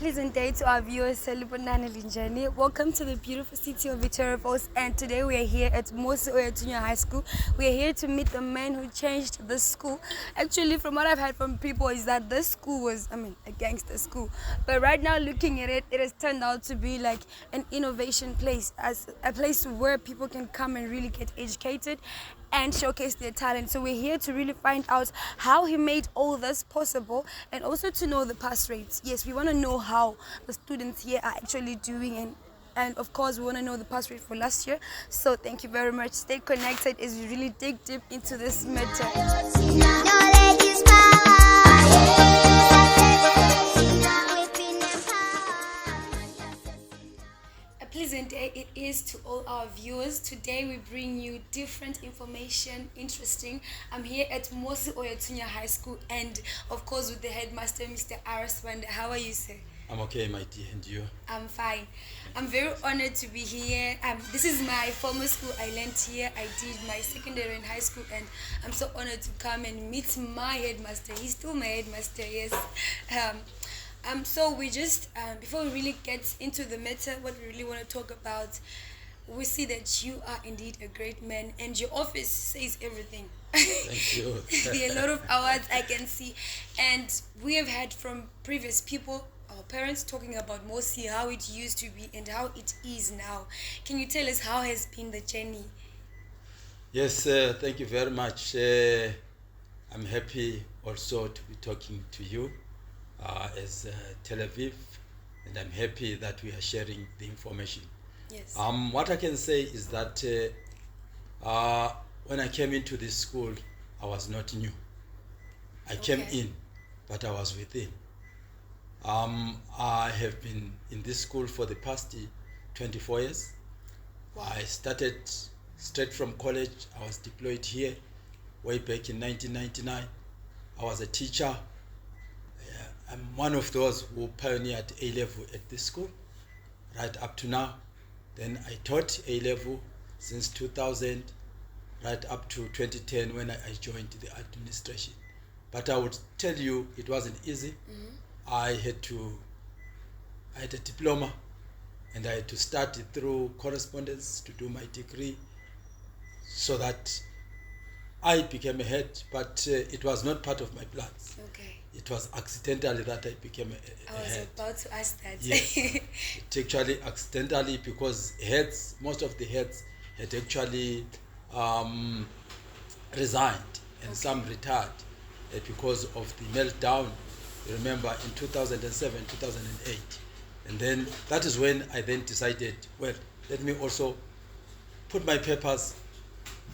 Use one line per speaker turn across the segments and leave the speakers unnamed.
pleasant day to our viewers. Salubonani Linjani. Welcome to the beautiful city of Victoria Falls. And today we are here at Mosi Oa Tunya High School. We are here to meet the man who changed the school. Actually, from what I've heard from people, is that this school was, a gangster school. But right now, looking at it, it has turned out to be like an innovation place, as a place where people can come and really get educated and showcase their talent. So we're here to really find out how he made all this possible, and also to know the pass rates. Yes, we want to know how the students here are actually doing, and of course we want to know the pass rate for last year. So thank you very much. Stay connected as we really dig deep into this matter. Pleasant day it is to all our viewers. Today we bring you different information, interesting. I'm here at Mosi Oa Tunya High School, and of course with the headmaster, Mr. Sibanda. How are you, sir?
I'm okay, my dear, and you?
I'm fine. I'm very honored to be here. This is my former school. I learned here. I did my secondary in high school, and I'm so honored to come and meet my headmaster. He's still my headmaster, yes. So we just, before we really get into the matter, what we really want to talk about, we see that you are indeed a great man, and your office says everything.
Thank you.
There are a lot of awards I can see, and we have had from previous people, our parents, talking about Mosi, how it used to be and how it is now. Can you tell us how has been the journey?
Yes, thank you very much. I'm happy also to be talking to you as Tel Aviv, and I'm happy that we are sharing the information.
Yes.
What I can say is that when I came into this school, I was not new. I came in, but I was within. I have been in this school for the past 24 years. Wow. I started straight from college. I was deployed here way back in 1999. I was a teacher. I'm one of those who pioneered A-level at this school right up to now. Then I taught A-level since 2000 right up to 2010 when I joined the administration. But I would tell you it wasn't easy. Mm-hmm. I had a diploma, and I had to start it through correspondence to do my degree, so that I became a head, but it was not part of my plans.
Okay.
It was accidentally that I became a head.
I was about to ask that.
Yes, it actually accidentally, because most of the heads had actually resigned, and some retired because of the meltdown. You remember in 2007, 2008. And then that is when I then decided, well, let me also put my papers,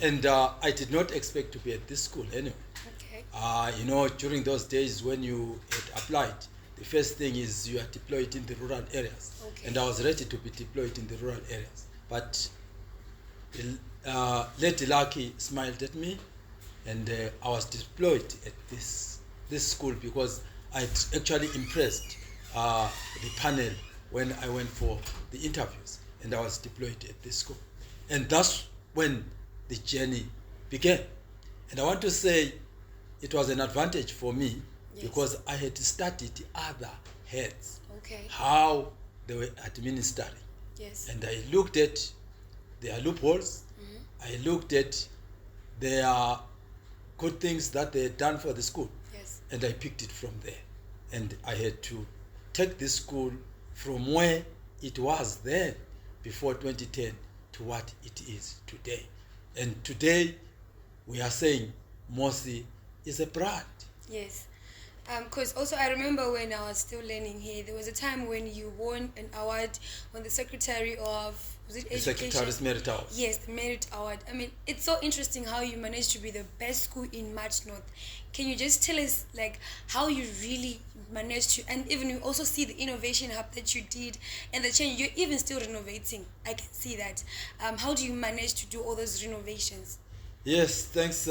and I did not expect to be at this school anyway. Okay. During those days when you had applied, the first thing is you are deployed in the rural areas. Okay. And I was ready to be deployed in the rural areas. But Lady Lucky smiled at me, and I was deployed at this school because I actually impressed the panel when I went for the interviews, and I was deployed at this school. And that's when the journey began. And I want to say it was an advantage for me, yes, because I had studied other heads, how they were administering. Yes. And I looked at their loopholes. Mm-hmm. I looked at their good things that they had done for the school. Yes. And I picked it from there. And I had to take this school from where it was then, before 2010, to what it is today. And today, we are saying Mosi is a brand. Yes.
Because also I remember when I was still learning here, there was a time when you won an award on the Secretary of, was it Education?
The Secretary's Merit Award.
Yes, the Merit Award. It's so interesting how you managed to be the best school in March North. Can you just tell us how you really managed to, and even you also see the innovation hub that you did and the change, you're even still renovating. I can see that. How do you manage to do all those renovations?
Yes, thanks,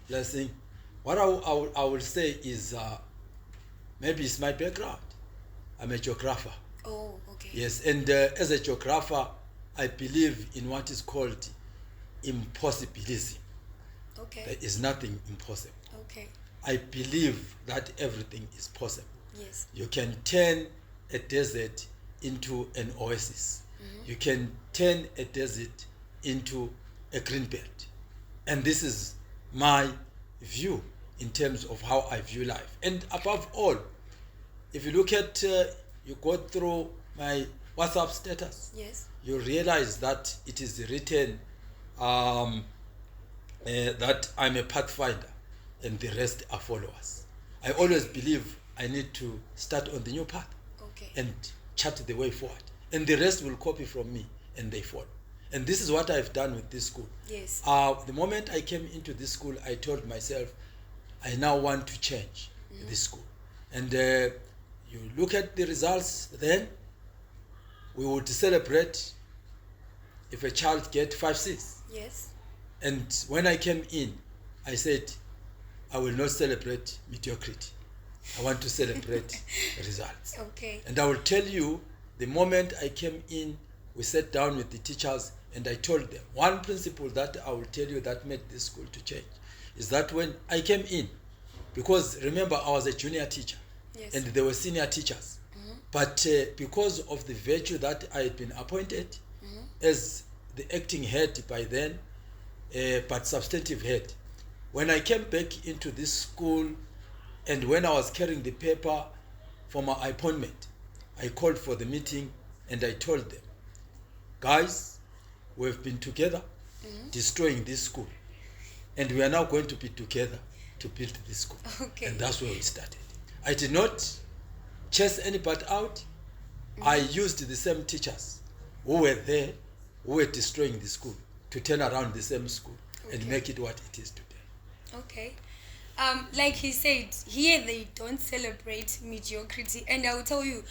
Blessing. What I will say is, maybe it's my background. I'm a geographer.
Oh, okay.
Yes, and as a geographer, I believe in what is called impossibilism. Okay. There is nothing impossible. Okay. I believe that everything is possible. Yes. You can turn a desert into an oasis. You can turn a desert into a green belt. And this is my view in terms of how I view life. And above all, if you look at, you go through my WhatsApp status,
Yes.
you realize that it is written that I'm a pathfinder and the rest are followers. I always believe I need to start on the new path
Okay.
and chart the way forward. And the rest will copy from me and they follow. And this is what I've done with this school.
Yes.
The moment I came into this school, I told myself, I now want to change this school. And you look at the results, then we would celebrate if a child get 5-6.
Yes.
And when I came in, I said, I will not celebrate mediocrity. I want to celebrate results.
Okay.
And I will tell you, the moment I came in, we sat down with the teachers and I told them, one principle that I will tell you that made this school to change is that when I came in, because remember I was a junior teacher,
Yes.
and there were senior teachers, but because of the virtue that I had been appointed as the acting head by then, but substantive head, when I came back into this school and when I was carrying the paper for my appointment, I called for the meeting and I told them, guys, we've been together destroying this school, and we are now going to be together to build this school.
Okay.
And that's where we started. I did not chase anybody out. I used the same teachers who were there, who were destroying the school, to turn around the same school and
Okay.
make it what it is today.
Okay. Like he said, here they don't celebrate mediocrity. And I will tell you,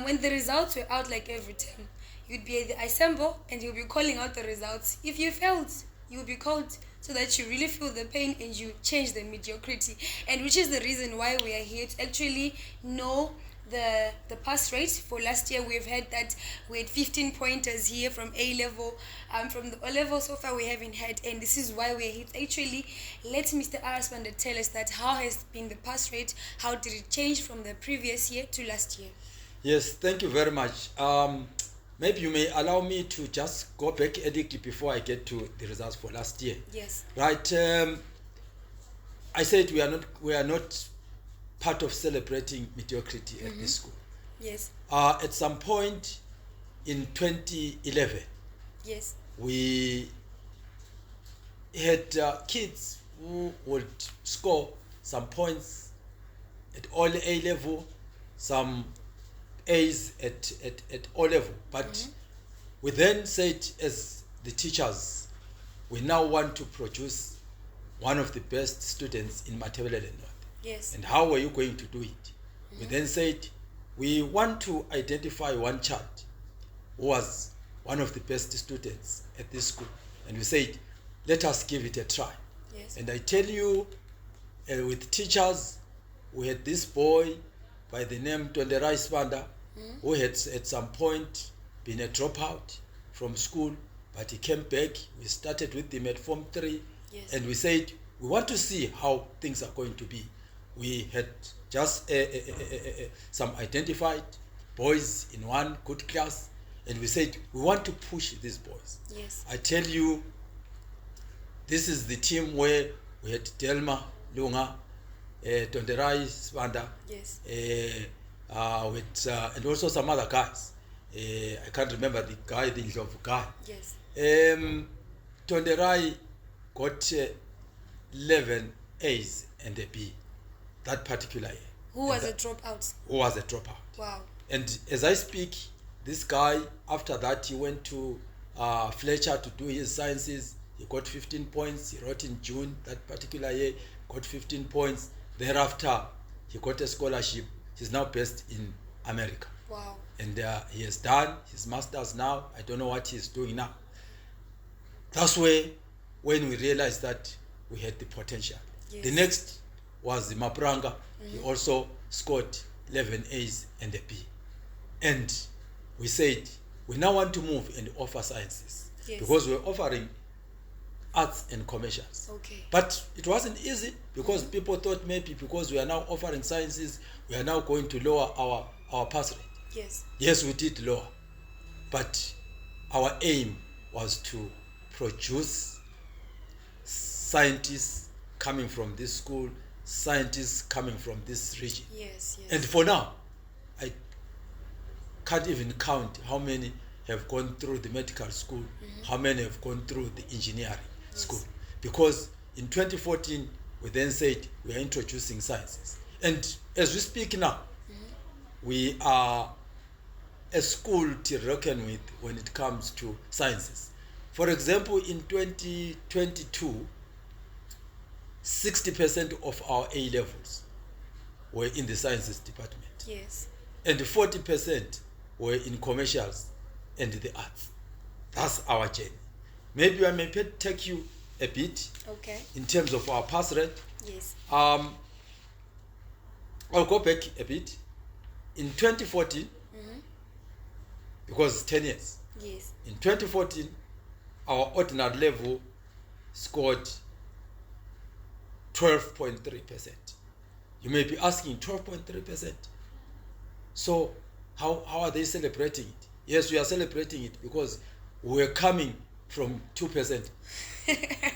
when the results were out like every time, you'd be at the assembly and you'll be calling out the results. If you failed, you'll be called so that you really feel the pain and you change the mediocrity. And which is the reason why we are here to actually know the pass rate. For last year we've had that we had 15 pointers here from A level, from the O level so far we haven't had, and this is why we're here to actually let Mr. Sibanda tell us that how has been the pass rate, how did it change from the previous year to last year.
Yes, thank you very much. Maybe you may allow me to just go back a little before I get to the results for last year.
Yes.
Right. I said we are not part of celebrating mediocrity at this school.
Yes.
At some point in 2011,
Yes.
we had kids who would score some points at all A level, some A's at O level. But we then said, as the teachers, we now want to produce one of the best students in Matebeleland North.
Yes.
And how are you going to do it? We then said, we want to identify one child who was one of the best students at this school. And we said, let us give it a try.
Yes.
And I tell you, with teachers, we had this boy by the name Sibanda, who had at some point been a dropout from school, but he came back. We started with him at Form 3,
Yes.
and we said, we want to see how things are going to be. We had just some identified boys in one good class, and we said, we want to push these boys.
Yes.
I tell you, this is the team where we had Delma, Lunga, Sibanda,
Yes.
and also some other guys. I can't remember the guy, the Ndlovu guy.
Yes.
Tonderai got 11 A's and a B that particular year.
Who was a dropout?
Who was a dropout.
Wow.
And as I speak, this guy, after that, he went to Fletcher to do his sciences. He got 15 points. He wrote in June that particular year, got 15 points. Thereafter, he got a scholarship. He's now based in America.
Wow.
And he has done his master's now. I don't know what he's doing now. That's when we realized that we had the potential.
Yes.
The next was the Mapranga. He also scored 11 A's and a B. And we said, we now want to move and offer sciences.
Yes.
Because we're offering arts and commercials.
Okay.
But it wasn't easy because people thought maybe because we are now offering sciences, we are now going to lower our pass rate.
Yes.
Yes, we did lower, but our aim was to produce scientists coming from this school, scientists coming from this region.
Yes, yes.
And for now, I can't even count how many have gone through the medical school, how many have gone through the engineering school. Because in 2014, we then said we are introducing sciences. And as we speak now, we are a school to reckon with when it comes to sciences. For example, in 2022, 60% of our A levels were in the sciences department.
Yes.
And 40% were in commercials and the arts. That's our journey. Maybe I may take you a bit in terms of our pass rate.
Yes.
I'll go back a bit. In 2014, because it's 10 years.
Yes.
In 2014, our ordinary level scored 12.3%. You may be asking, 12.3%. So how are they celebrating it? Yes, we are celebrating it because we're coming from 2%.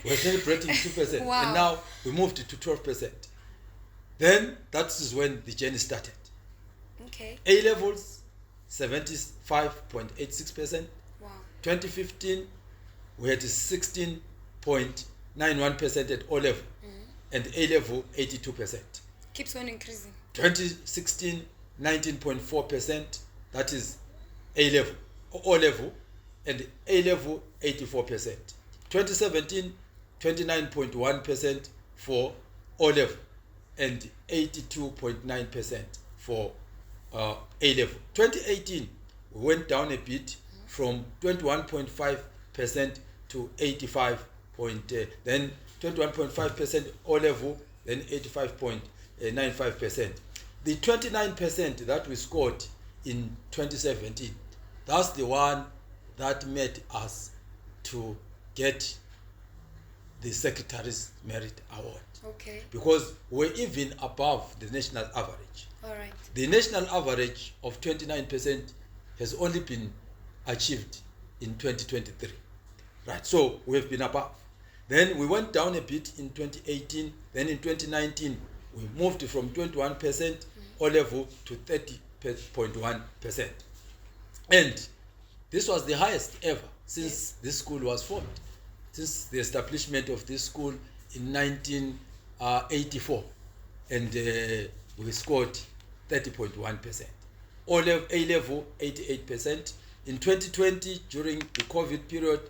We're celebrating 2%.
Wow.
And now we moved to 12%. Then that is when the journey started.
Okay.
A levels, 75.86%.
Wow.
2015, we had 16.91% at O level, and A level 82%.
Keeps on increasing.
2016, 19.4%. That is A level, O level, and A level 84%. 2017, 29.1% for O level, and 82.9% for A level. 2018, we went down a bit from 21.5% to 85. Then 21.5% O level, then 85.95%. The 29% that we scored in 2017, that's the one that made us to get the Secretary's Merit Award.
Okay.
Because we're even above the national average.
All right.
The national average of 29% has only been achieved in 2023. Right, so we've been above. Then we went down a bit in 2018. Then in 2019, we moved from 21% O level to 30.1%. And this was the highest ever since this school was formed, since the establishment of this school in 1984. And we scored 30.1%. A level 88%. In 2020, during the COVID period,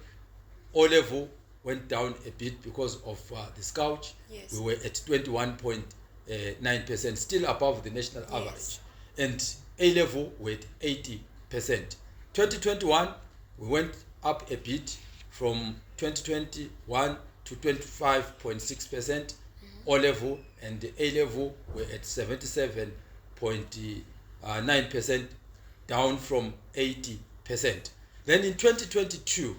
O level went down a bit because of the scourge.
Yes.
We were at 21.9%, still above the national average. And A level were at 80%. 2021, we went up a bit from 2021 to 25.6%. O level and the A level were at 77.9%, down from 80%. Then in 2022,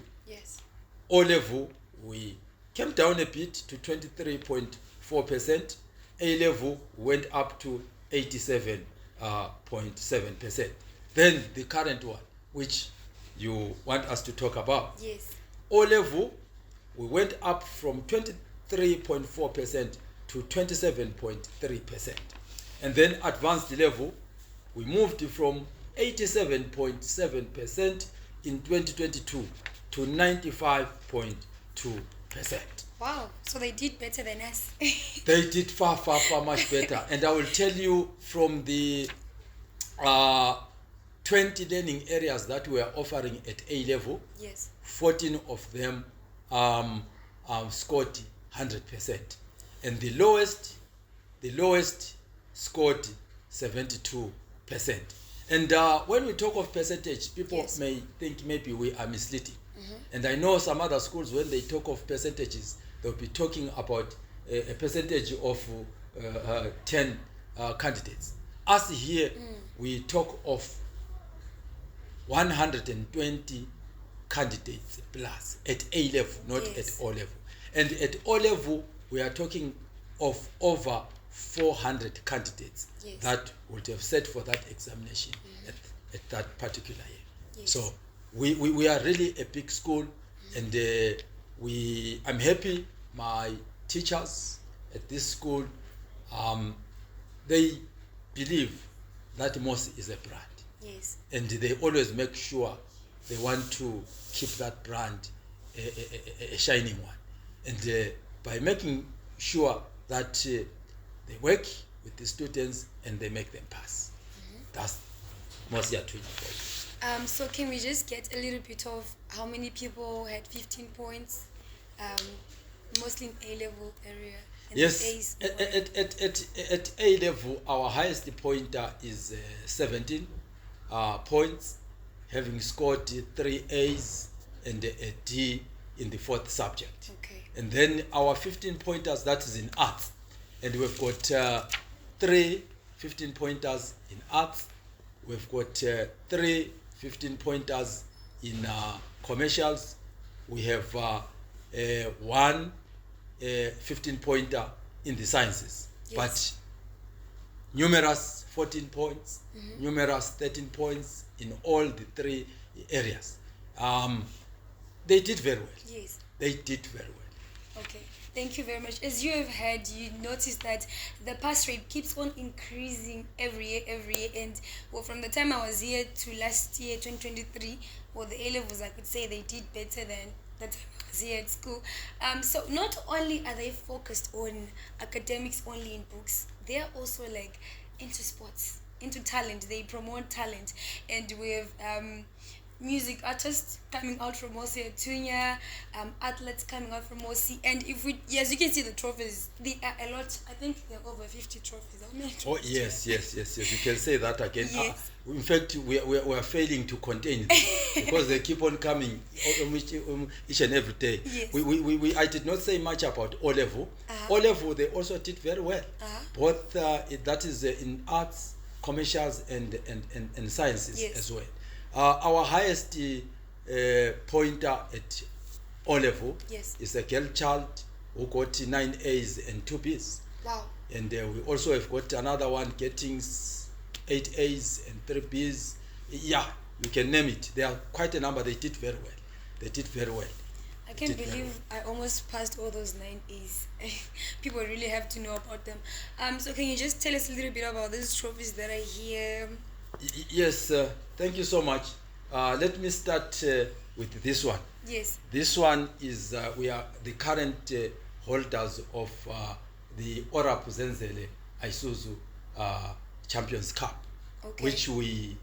O level we came down a bit to 23.4%. A level went up to 87.7%. Then the current one, which you want us to talk about.
Yes.
O level, we went up from 23.4% to 27.3%. And then advanced level, we moved from 87.7% in 2022 to 95.2%.
Wow, so they did better than us.
They did far much better. And I will tell you, from the 20 learning areas that we are offering at A level, 14 of them scored 100%. And the lowest scored 72%. And when we talk of percentage, people may think maybe we are misleading. And I know some other schools, when they talk of percentages, they'll be talking about a percentage of 10 candidates. Us here, we talk of 120 candidates plus at A level, not at O level. And at O level, we are talking of over 400 candidates that would have sat for that examination at that particular year.
Yes.
So we are really a big school, and I'm happy my teachers at this school, they believe that Mosi is a brand.
Yes.
And they always make sure they want to keep that brand a shining one. And by making sure that they work with the students and they make them pass. That's Mosi Oa Tunya for
So can we just get a little bit of how many people had 15 points, mostly in A-level area? And
Yes, at A level, our highest pointer is 17 points, having scored 3 A's and a D in the 4th subject.
Okay.
And then our 15 pointers, that is in arts. And we've got 3 15 pointers in arts. We've got 3 15 pointers in commercials. We have 1 15 pointer in the sciences.
Yes.
But numerous 14 points, numerous 13 points in all the 3 areas. They did very well.
Yes.
They did very well.
Okay. Thank you very much. As you have heard, you notice that the pass rate keeps on increasing every year. And well, from the time I was here to last year, 2023, well, the A-levels, I could say they did better than the time I was here at school. So not only are they focused on academics only in books, they are also like into sports, into talent. They promote talent. And we have music artists coming out from Mosi Oa Tunya, athletes coming out from Mosi, and if we, yes, you can see the trophies. There are a lot. I think there are over 50 trophies. How many
Oh
trophies
yes. You can say that again.
Yes.
In fact, we are failing to contain them because they keep on coming each and every day.
Yes.
I did not say much about O level. O level, they also did very well. Both that is in arts, commercials, and sciences.
Yes.
As well. Our highest pointer at O level
Yes.
is a girl child who got 9 A's and 2 B's.
Wow.
And we also have got another one getting 8 A's and 3 B's. Yeah, you can name it. There are quite a number. They did very well.
I can't believe I almost passed all those 9 A's. People really have to know about them. So can you just tell us a little bit about these trophies that are here?
Yes, thank you so much. Let me start with this one.
Yes.
This one is, we are the current holders of the Orap Zenzele Isuzu Champions Cup,
Okay.
which we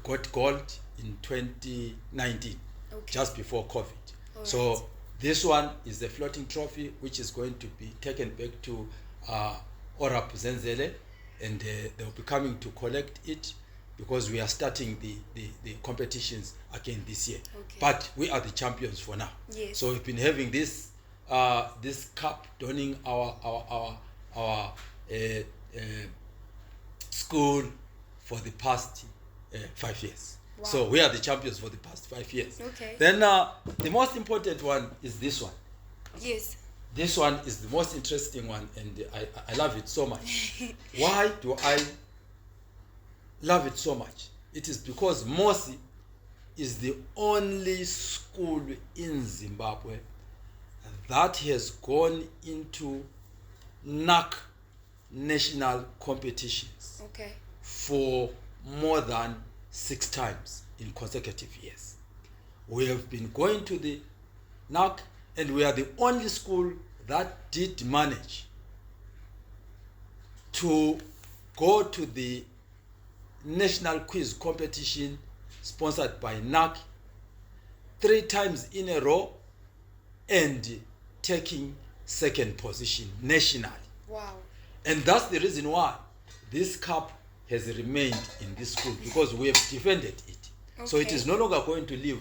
got gold in 2019,
Okay.
just before COVID.
All
So
right.
this one is the floating trophy, which is going to be taken back to Orap Zenzele, and they'll be coming to collect it because we are starting the competitions again this year.
Okay.
But we are the champions for now.
Yes.
So we've been having this cup donning our school for the past 5 years.
Wow.
So we are the champions for the past 5 years.
Okay.
Then the most important one is this one.
Yes.
This one is the most interesting one, and I love it so much. Why do I love it so much? It is because Mosi is the only school in Zimbabwe that has gone into NAC national competitions
Okay.
for more than 6 times in consecutive years. We have been going to the NAC, and we are the only school that did manage to go to the national quiz competition sponsored by NAC 3 times in a row and taking 2nd position nationally.
Wow.
And that's the reason why this cup has remained in this school, because we have defended it. So it
Okay.
is no longer going to leave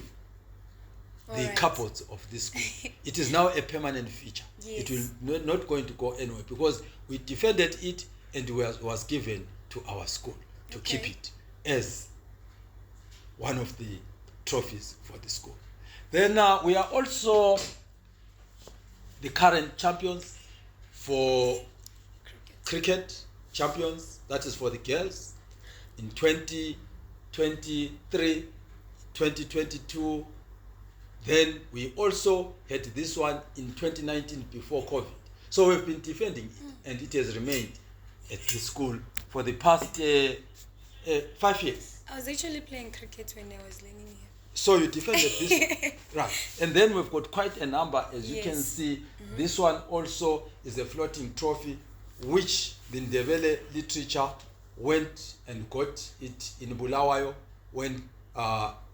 the
Alright.
cupboards of this school. It is now a permanent feature.
Yes.
It will not going to go anywhere because we defended it and was given to our school to keep
Okay.
it as one of the trophies for the school. Then we are also the current champions for cricket champions. That is for the girls in 2020 2023, 2022. Then we also had this one in 2019 before COVID. So we've been defending it, and it has remained at the school for the past 5 years.
I was actually playing cricket when I was learning here.
So you defended this one. Right. And then we've got quite a number, as you can see. This one also is a floating trophy, which the Ndebele literature went and got it in Bulawayo when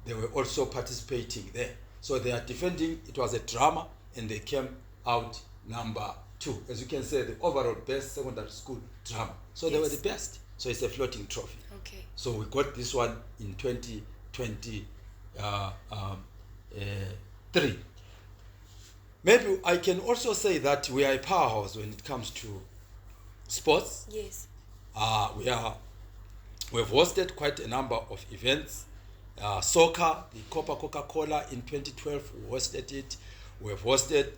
they were also participating there. So they are defending. It was a drama, and they came out number 2. As you can see, the overall best secondary school drama. So they were the best. So it's a floating trophy.
Okay.
So we got this one in 2023. Maybe I can also say that we are a powerhouse when it comes to sports.
Yes.
We've hosted quite a number of events. Soccer, the Coca-Cola in 2012, we hosted it. We've hosted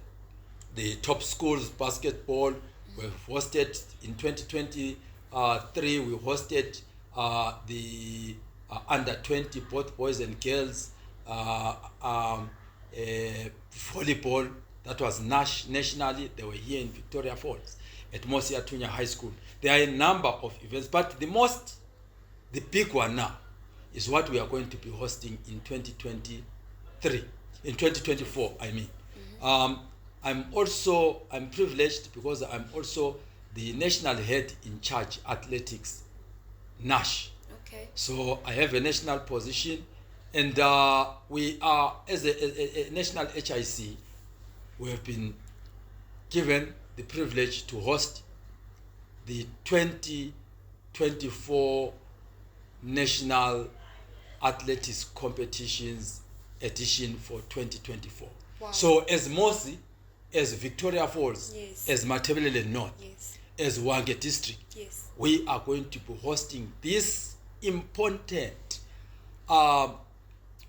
the top schools basketball. We've hosted in 2023, we hosted the under 20, both boys and girls, volleyball. That was nationally. They were here in Victoria Falls at Mosi Oa Tunya High School. There are a number of events, but the big one now is what we are going to be hosting in 2024, I mean. I'm privileged because I'm also the national head in charge athletics, NASH.
Okay.
So I have a national position, and we are, as a national HIC, we have been given the privilege to host the 2024 National Athletics Competitions edition for 2024.
Wow.
So as Mosi, as Victoria Falls,
yes,
as Matebeleland North,
yes,
as Wange District,
yes,
we are going to be hosting this important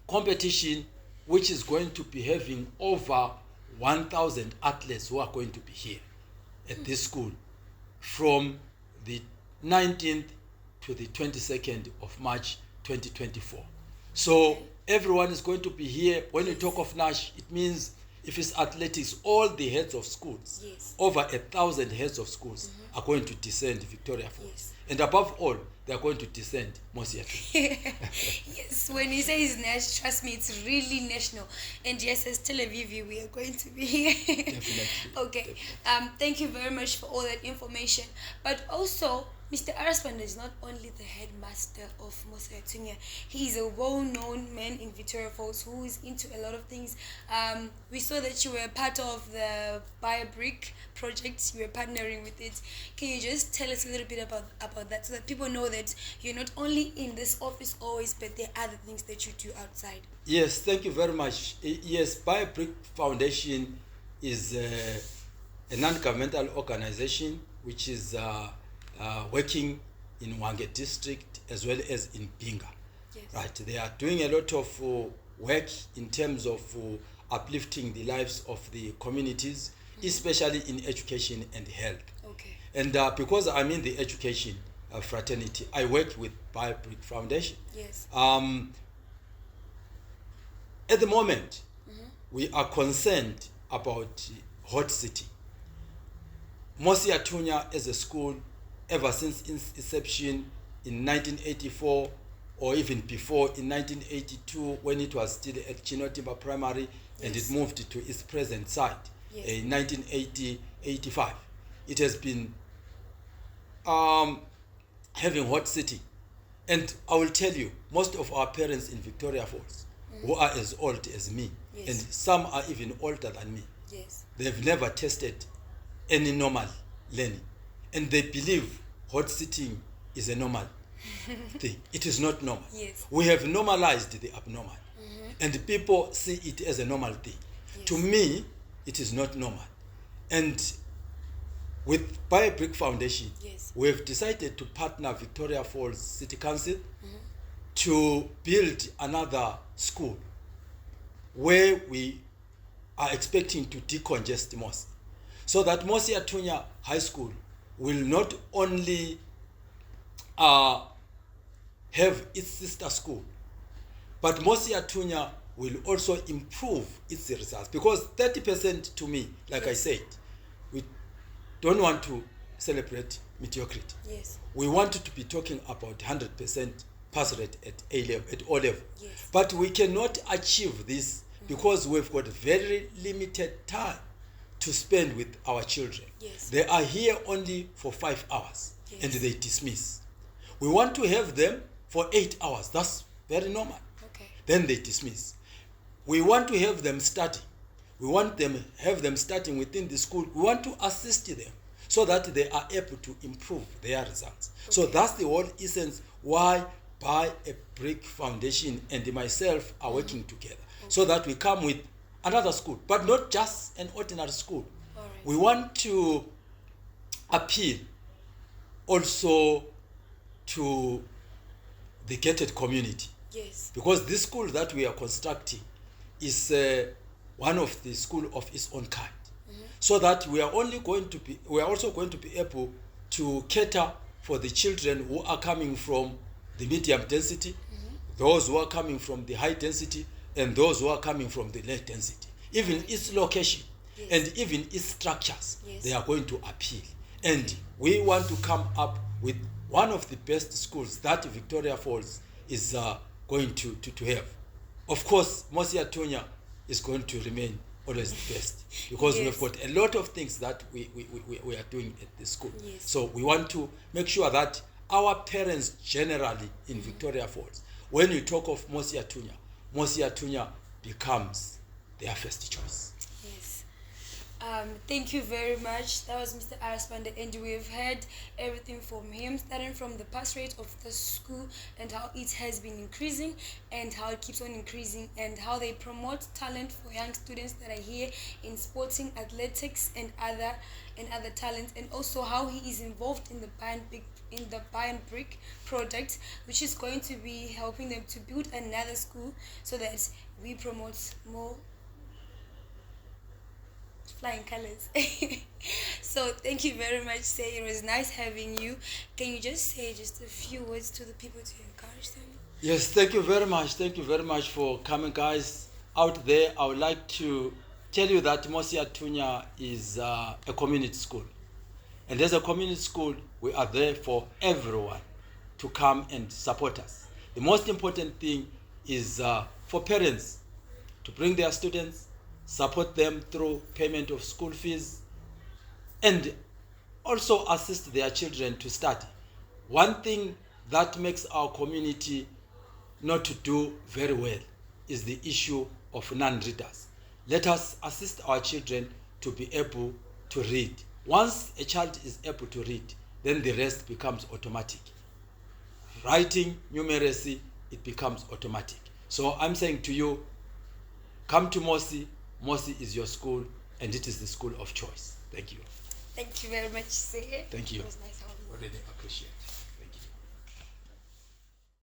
competition, which is going to be having over 1,000 athletes who are going to be here at this school from the 19th to the 22nd of March 2024. So everyone is going to be here. When you talk of NASH, it means if it's athletics, all the heads of schools,
yes,
over 1,000 heads of schools are going to descend Victoria Falls.
Yes.
And above all, they are going to descend Mosi Oa Tunya.
Yes, when you say it's NASH, trust me, it's really national. And yes, as Tel Aviv, we are going to be here.
Definitely.
Okay. Thank you very much for all that information. But also, Mr. Sibanda is not only the headmaster of Mosi Oa Tunya. He is a well-known man in Victoria Falls who is into a lot of things. We saw that you were part of the Bibrick project. You were partnering with it. Can you just tell us a little bit about that so that people know that you're not only in this office always, but there are other things that you do outside?
Yes, thank you very much. Yes, Bibrick Foundation is a non-governmental organization which is working in Wange District as well as in Binga.
Yes.
Right, they are doing a lot of work in terms of uplifting the lives of the communities, especially in education and health.
Okay.
And because I'm in the education fraternity, I work with Bibrick Foundation.
Yes.
At the moment, we are concerned about Hot City. Mosi Oa Tunya as a school, ever since its inception in 1984, or even before in 1982, when it was still at chinotimba Primary, and it moved to its present site in 1980-85. It has been having Hot City. And I will tell you, most of our parents in Victoria Falls, who are as old as me, and some are even older than me, they've never tested any normal learning. And they believe hot sitting is a normal thing. It is not normal.
Yes.
We have normalized the abnormal. And people see it as a normal thing.
Yes.
To me, it is not normal. And with Bibrick Foundation, we have decided to partner Victoria Falls City Council to build another school where we are expecting to decongest Mosi, so that Mosi Oa Tunya High School will not only have its sister school. But Mosi Oa Tunya will also improve its results, because 30% to me, like I said, we don't want to celebrate mediocrity.
Yes.
We wanted to be talking about 100% pass rate at A level, at O level.
Yes.
But we cannot achieve this because we've got very limited time to spend with our children.
Yes.
They are here only for 5 hours,
Yes.
and they dismiss. We want to have them for 8 hours. That's very normal.
Okay.
Then they dismiss. We want to have them study. We want them have them starting within the school. We want to assist them so that they are able to improve their results. So
Okay.
that's the whole essence why Bibrick Foundation and myself are working together, so that we come with another school, but not just an ordinary school.
All right.
We want to appeal also to the gated community,
Yes.
because this school that we are constructing is one of the school of its own kind. So that we are also going to be able to cater for the children who are coming from the medium density, those who are coming from the high density, and those who are coming from the low density. Even its location,
Yes.
and even its structures,
Yes.
they are going to appeal. And we want to come up with one of the best schools that Victoria Falls is going to have. Of course, Mosi Oa Tunya is going to remain always the best, because
Yes.
we've got a lot of things that we are doing at the school.
Yes.
So we want to make sure that our parents generally in Victoria Falls, when you talk of Mosi Oa Tunya becomes their first choice.
Yes. Thank you very much. That was Mr. Sibanda, and we've heard everything from him, starting from the pass rate of the school and how it has been increasing and how it keeps on increasing, and how they promote talent for young students that are here in sporting, athletics, and other talents, and also how he is involved in the Bibrick project, which is going to be helping them to build another school so that we promote more flying colors. So thank you very much, Say. It was nice having you. Can you just say just a few words to the people to encourage them?
Yes, thank you very much. Thank you very much for coming, guys. Out there, I would like to tell you that Mosi Oa Tunya is a community school. And as a community school, we are there for everyone to come and support us. The most important thing is for parents to bring their students, support them through payment of school fees, and also assist their children to study. One thing that makes our community not to do very well is the issue of non-readers. Let us assist our children to be able to read. Once a child is able to read, then the rest becomes automatic. Writing, numeracy, it becomes automatic. So I'm saying to you, come to Mosi. Mosi is your school, and it is the school of choice. Thank you.
Thank you very much, Say.
Thank you.
It was nice having you.
Really appreciate it.